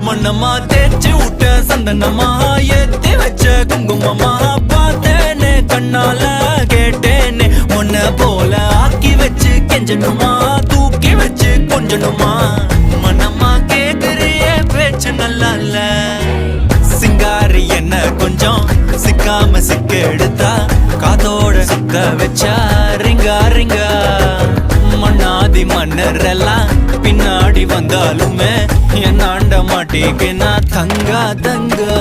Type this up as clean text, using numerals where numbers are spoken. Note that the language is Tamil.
மண்ணம்மா தேய்ச்சி விட்ட சந்தனமா ஏத்தி வச்ச குங்குமமா பார்த்தேனே கண்ணால கேட்டேனே உன்ன போல ஆக்கி வச்சு கெஞ்சணுமா தூக்கி வச்சு கொஞ்சணுமா மண்ணம்மா கேக்குறிய பேச்சு நல்லா இல்ல சிங்காரி என்ன கொஞ்சம் சிக்காம சிக்க எடுத்தா காதோட சுத்த வச்சா ரிங்கா ரிங்கா மண்ணாதி மன்னர் எல்லாம் பின்னாடி வந்தாலுமே என் ஆண்ட மாட்டேக்கு நான் தங்கா தங்கா